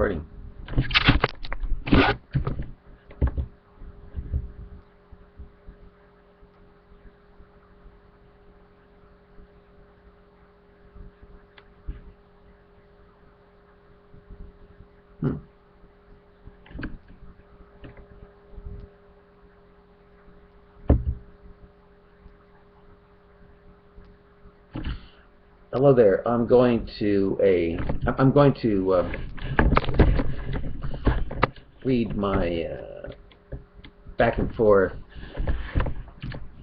recording. Hello there. I'm going to read my back and forth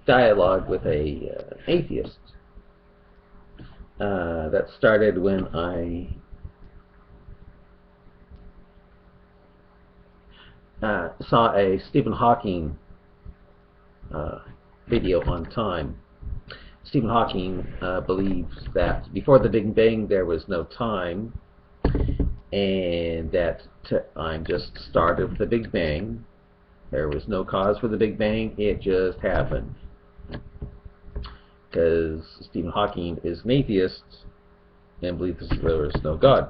dialogue with a atheist that started when I saw a Stephen Hawking video on time. Stephen Hawking believes that before the Big Bang there was no time, and that time just started with the Big Bang. There was no cause for the Big Bang, it just happened. Because Stephen Hawking is an atheist and believes there is no God.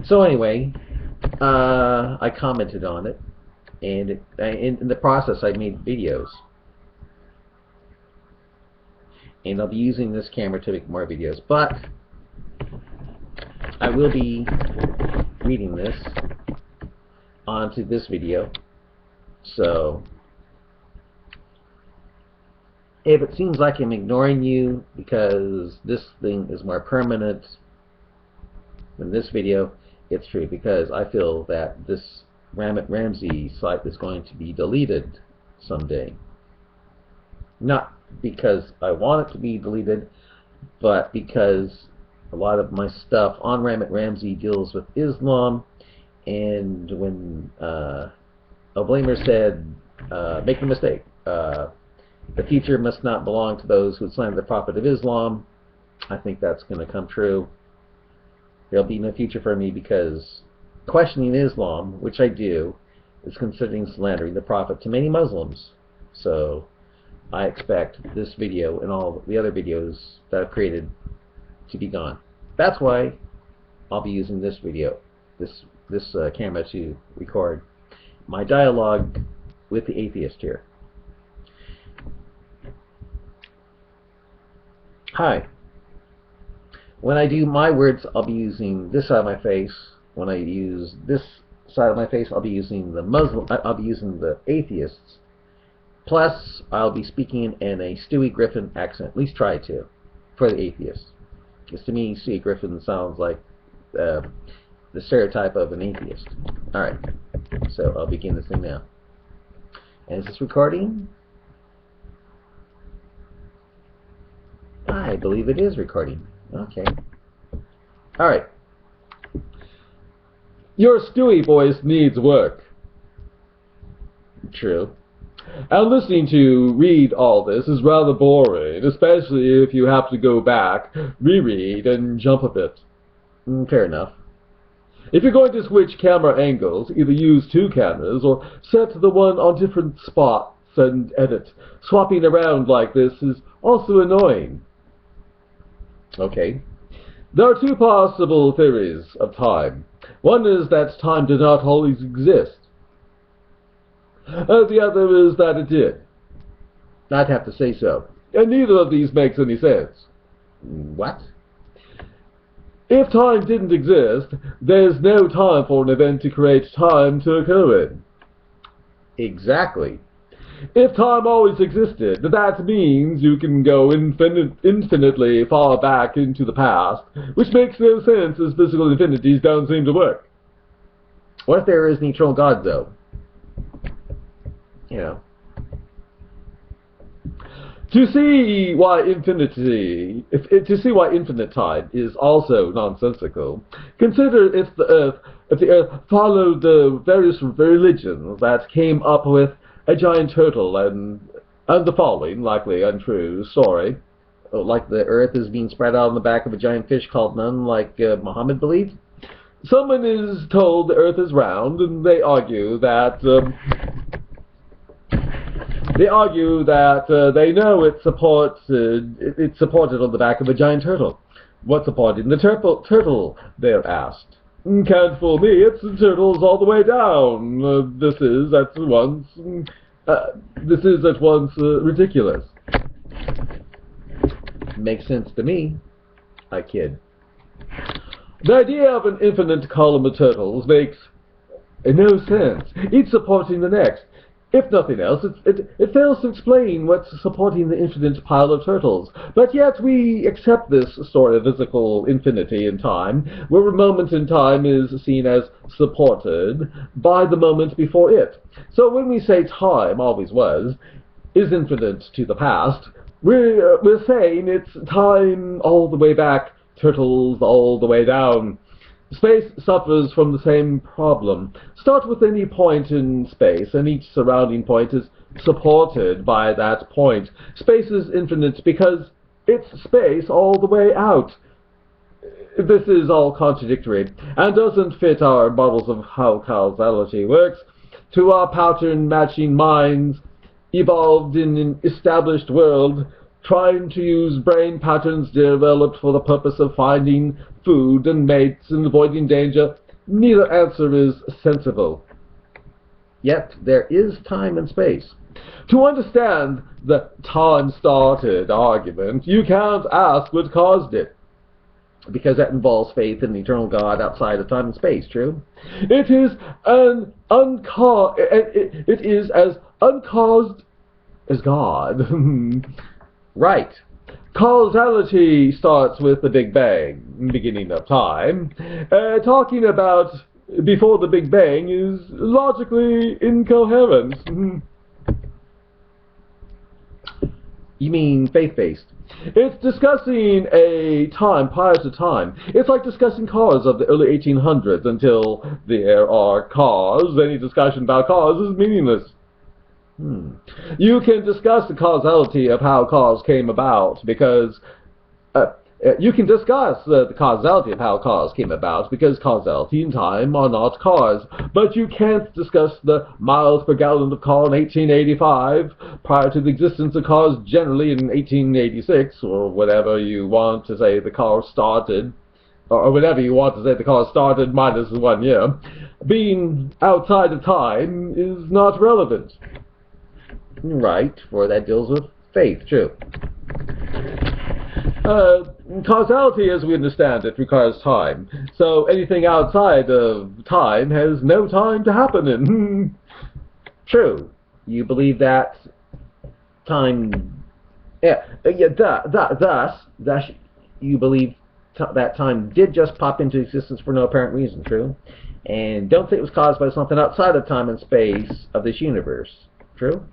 So anyway, I commented on it. And in the process, I made videos. And I'll be using this camera to make more videos. But I will be reading this onto this video. So if it seems like I'm ignoring you because this thing is more permanent than this video, it's true, because I feel that this Ramsey site is going to be deleted someday. Not because I want it to be deleted, but because a lot of my stuff on Ramsey deals with Islam, and when a blamer said, make no mistake, the future must not belong to those who slander the Prophet of Islam, I think that's going to come true. There'll be no future for me, because questioning Islam, which I do, is considering slandering the Prophet to many Muslims. So I expect this video and all the other videos that I've created to be gone. That's why I'll be using this video, this camera, to record my dialogue with the atheist here. Hi. When I do my words, I'll be using this side of my face. When I use this side of my face, I'll be using the atheists. Plus, I'll be speaking in a Stewie Griffin accent, at least try to, for the atheists. Because to me, Stewie Griffin sounds like the stereotype of an atheist. Alright, so I'll begin this thing now. And is this recording? I believe it is recording. Okay. Alright. Your Stewie voice needs work. True. And listening to read all this is rather boring, especially if you have to go back, reread, and jump a bit. Fair enough. If you're going to switch camera angles, either use two cameras or set the one on different spots and edit. Swapping around like this is also annoying. Okay. There are two possible theories of time. One is that time did not always exist. The other is that it did. I'd have to say so. And neither of these makes any sense. What? If time didn't exist, there's no time for an event to create time to occur in. Exactly. If time always existed, that means you can go infinitely far back into the past, which makes no sense as physical infinities don't seem to work. What if there is an eternal God, though? You know. To see why infinite time is also nonsensical, consider if the Earth followed the various religions that came up with a giant turtle and the following likely untrue story, like the Earth is being spread out on the back of a giant fish called Nun, like Muhammad believed. Someone is told the Earth is round, and they argue that they know it's supported on the back of a giant turtle. What's supporting the turtle, they're asked. Can't fool me, it's the turtles all the way down. This is at once ridiculous. Makes sense to me, I kid. The idea of an infinite column of turtles makes no sense. Each supporting the next. If nothing else, it fails to explain what's supporting the infinite pile of turtles. But yet we accept this story of physical infinity in time, where a moment in time is seen as supported by the moment before it. So when we say time always was, is infinite to the past, we're saying it's time all the way back, turtles all the way down. Space suffers from the same problem. Start with any point in space, and each surrounding point is supported by that point. Space is infinite because it's space all the way out. This is all contradictory, and doesn't fit our models of how causality works. To our pattern-matching minds, evolved in an established world, trying to use brain patterns developed for the purpose of finding food and mates and avoiding danger, neither answer is sensible. Yet there is time and space. To understand the time started argument, you can't ask what caused it, because that involves faith in the eternal God outside of time and space, true? It is as uncaused as God. Right. Causality starts with the Big Bang, beginning of time. Talking about before the Big Bang is logically incoherent. You mean faith-based? It's discussing a time prior to time. It's like discussing cars of the early 1800s until there are cars. Any discussion about cars is meaningless. You can discuss the causality of how cars came about because causality and time are not cars. But you can't discuss the miles per gallon of car in 1885 prior to the existence of cars generally in 1886 or whatever you want to say the car started. Or whatever you want to say the car started minus 1 year. Being outside of time is not relevant. Right, for that deals with faith, true. Causality, as we understand it, requires time. So anything outside of time has no time to happen in. True. You believe that time... Thus, you believe that time did just pop into existence for no apparent reason, true? And don't think it was caused by something outside of time and space of this universe, true?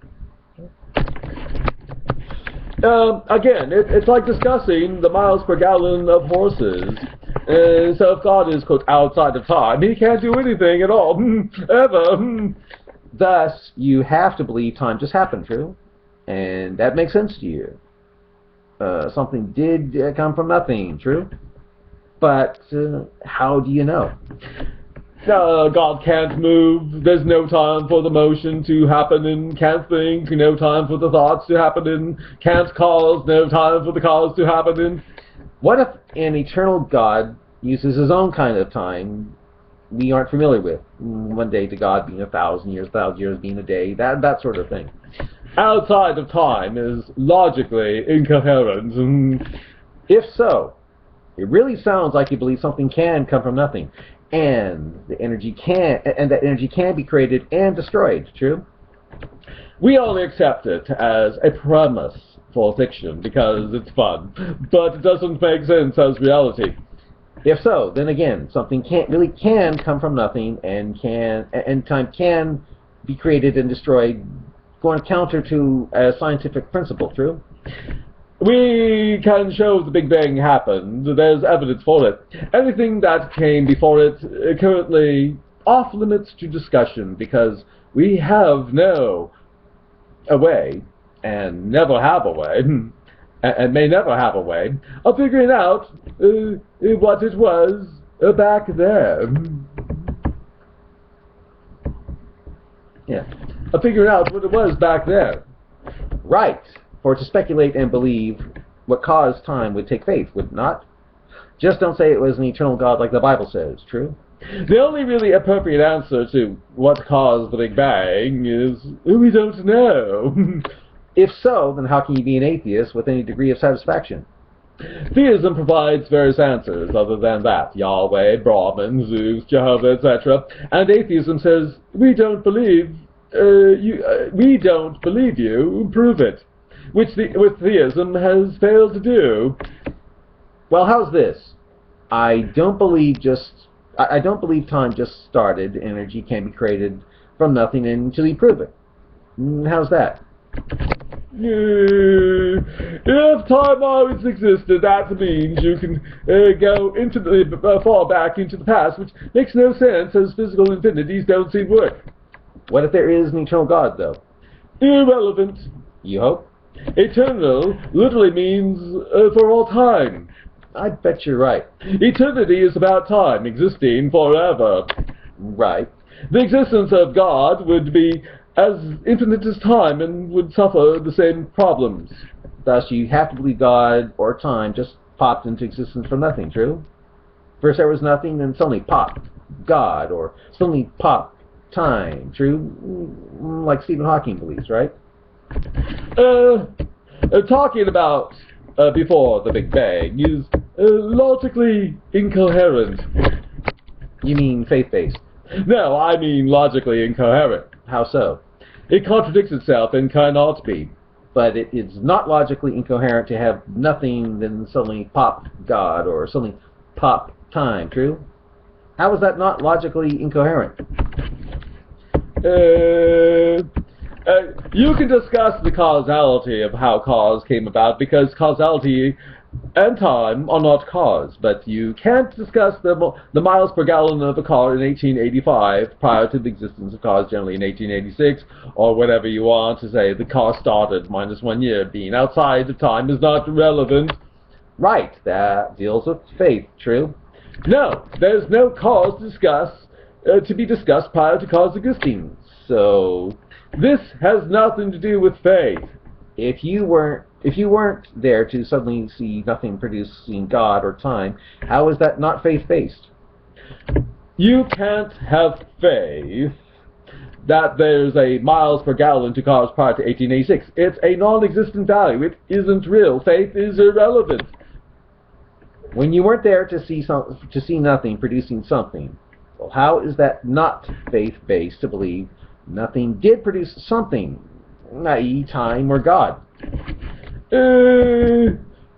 Again, it's like discussing the miles per gallon of horses. So if God is, quote, outside of time, he can't do anything at all, ever. Thus, you have to believe time just happened, true? And that makes sense to you. Something did come from nothing, true? But how do you know? God can't move, there's no time for the motion to happen and can't think, no time for the thoughts to happen and can't cause, no time for the cause to happen and... What if an eternal God uses his own kind of time we aren't familiar with? One day to God being 1,000 years being a day, that sort of thing. Outside of time is logically incoherent. If so, it really sounds like you believe something can come from nothing. And that energy can be created and destroyed, true? We only accept it as a premise for fiction because it's fun, but it doesn't make sense as reality. If so, then again, something can come from nothing, and time can be created and destroyed, going counter to a scientific principle, true? We can show the Big Bang happened. There's evidence for it. Anything that came before it currently off limits to discussion because we have no way, and never have a way, and may never have a way, of figuring out what it was back there. Yeah, of figuring out what it was back there. Right. For to speculate and believe what caused time would take faith, would it not? Just don't say it was an eternal God like the Bible says, true? The only really appropriate answer to what caused the Big Bang is, we don't know. If so, then how can you be an atheist with any degree of satisfaction? Theism provides various answers other than that. Yahweh, Brahman, Zeus, Jehovah, etc. And atheism says, we don't believe you, prove it. Which theism has failed to do. Well, how's this? I don't believe time just started. Energy can be created from nothing until you prove it. How's that? If time always existed, that means you can go into the fall back into the past, which makes no sense as physical infinities don't seem to work. What if there is an eternal God, though? Irrelevant. You hope? Eternal literally means for all time. I bet you're right. Eternity is about time, existing forever. Right. The existence of God would be as infinite as time and would suffer the same problems. Thus, you have to believe God or time just popped into existence from nothing, true? First there was nothing, then suddenly popped God, or suddenly popped time, true? Like Stephen Hawking believes, right? Talking about before the Big Bang is logically incoherent. You mean faith-based? No, I mean logically incoherent. How so? It contradicts itself and cannot be. But it is not logically incoherent to have nothing then suddenly pop God or suddenly pop time, true? How is that not logically incoherent? You can discuss the causality of how cause came about, because causality and time are not cause, but you can't discuss the miles per gallon of a car in 1885 prior to the existence of cars generally in 1886, or whatever you want to say. The car started minus 1 year. Being outside of time is not relevant. Right, that deals with faith, true? No, there's no cause to be discussed prior to cause existing. So this has nothing to do with faith. If you weren't there to suddenly see nothing producing God or time, how is that not faith-based? You can't have faith that there's a miles per gallon to cars prior to 1886. It's a non-existent value. It isn't real. Faith is irrelevant. When you weren't there to see nothing producing something, well, how is that not faith-based to believe nothing did produce something, i.e. time or God?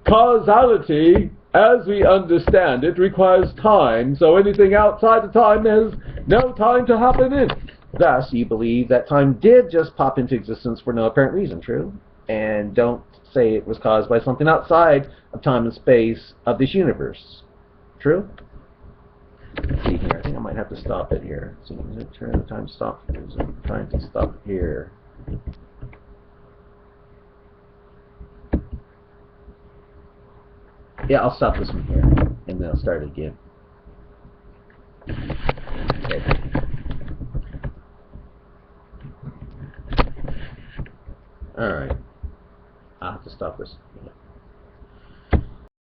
Causality, as we understand it, requires time, so anything outside of time has no time to happen in. Thus, you believe that time did just pop into existence for no apparent reason, true? And don't say it was caused by something outside of time and space of this universe, true? Let's see here. I think I might have to stop it here. So is it turn the time stop? Is it trying to stop here? Yeah, I'll stop this one here, and then I'll start again. Okay. Alright. I'll have to stop this.